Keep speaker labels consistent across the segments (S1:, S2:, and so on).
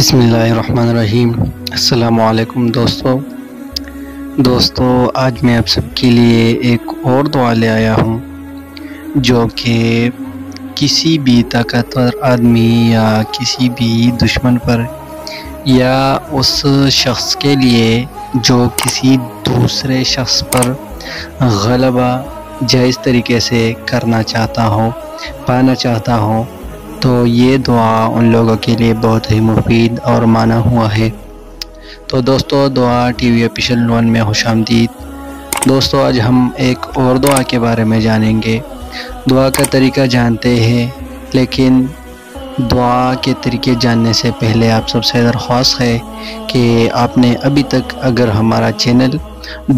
S1: بسم اللہ الرحمن الرحیم۔ السلام علیکم دوستو، آج میں آپ سب کے لیے ایک اور دعا لے آیا ہوں جو کہ کسی بھی طاقتور آدمی یا کسی بھی دشمن پر یا اس شخص کے لیے جو کسی دوسرے شخص پر غلبہ جائز طریقے سے کرنا چاہتا ہو، پانا چاہتا ہو، تو یہ دعا ان لوگوں کے لیے بہت ہی مفید اور مانا ہوا ہے۔ تو دوستو، دعا ٹی وی آفیشل 1 میں خوش آمدید۔ دوستو، آج ہم ایک اور دعا کے بارے میں جانیں گے۔ دعا کا طریقہ جانتے ہیں، لیکن دعا کے طریقے جاننے سے پہلے آپ سب سے درخواست ہے کہ آپ نے ابھی تک اگر ہمارا چینل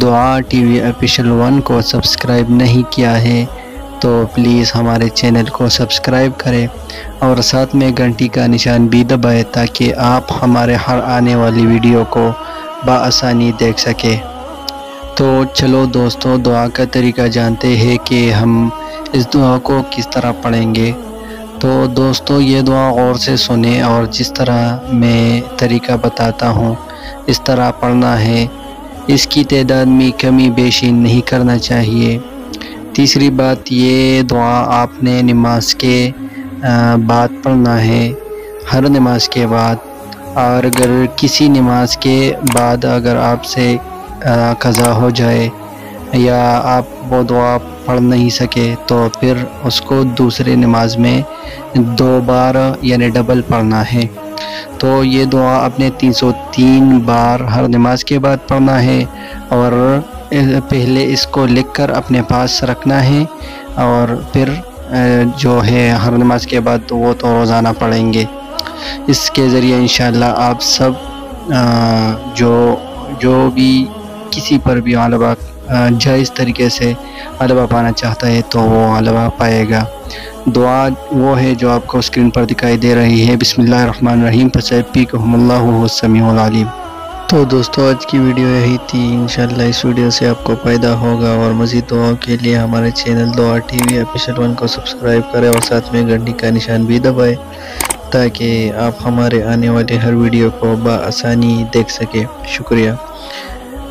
S1: دعا ٹی وی آفیشل 1 کو سبسکرائب نہیں کیا ہے تو پلیز ہمارے چینل کو سبسکرائب کریں اور ساتھ میں گھنٹی کا نشان بھی دبائیں تاکہ آپ ہمارے ہر آنے والی ویڈیو کو بآسانی دیکھ سکیں۔ تو چلو دوستو، دعا کا طریقہ جانتے ہیں کہ ہم اس دعا کو کس طرح پڑھیں گے۔ تو دوستو، یہ دعا غور سے سنیں اور جس طرح میں طریقہ بتاتا ہوں اس طرح پڑھنا ہے۔ اس کی تعداد میں کمی بیشی نہیں کرنا چاہیے۔ تیسری بات، یہ دعا آپ نے نماز کے بعد پڑھنا ہے، ہر نماز کے بعد، اور اگر کسی نماز کے بعد اگر آپ سے قضا ہو جائے یا آپ وہ دعا پڑھ نہیں سکے تو پھر اس کو دوسرے نماز میں 2 بار یعنی ڈبل پڑھنا ہے۔ تو یہ دعا اپنے 303 بار ہر نماز کے بعد پڑھنا ہے اور پہلے اس کو لکھ کر اپنے پاس رکھنا ہے اور پھر جو ہے ہر نماز کے بعد وہ تو روزانہ پڑھیں گے۔ اس کے ذریعے انشاءاللہ آپ سب جو بھی کسی پر بھی غلبہ جائز طریقے سے غلبہ پانا چاہتا ہے تو وہ غلبہ پائے گا۔ دعا وہ ہے جو آپ کو اسکرین پر دکھائی دے رہی ہے۔ بسم اللہ الرحمن الرحیم، فسیکفیکہم اللہ وہو السمیع العلیم۔ تو دوستو، آج کی ویڈیو یہی تھی۔ انشاءاللہ اس ویڈیو سے آپ کو فائدہ ہوگا اور مزید دعاؤں کے لیے ہمارے چینل دعا ٹی وی آفیشل 1 کو سبسکرائب کریں اور ساتھ میں گھنٹی کا نشان بھی دبائیں تاکہ آپ ہمارے آنے والے ہر ویڈیو کو بآسانی دیکھ سکیں۔ شکریہ۔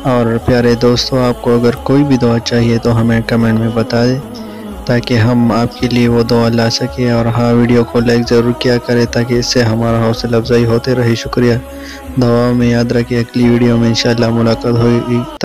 S1: اور پیارے دوستو، آپ کو اگر کوئی بھی دعا چاہیے تو ہمیں کمنٹ میں بتا دیں تاکہ ہم آپ کے لیے وہ دعا لا سکیں، اور ہاں، ویڈیو کو لائک ضرور کیا کریں تاکہ اس سے ہمارا حوصلہ افزائی ہوتے رہے۔ شکریہ۔ دعا میں یاد رکھیں، اگلی ویڈیو میں انشاءاللہ ملاقات ہوگی۔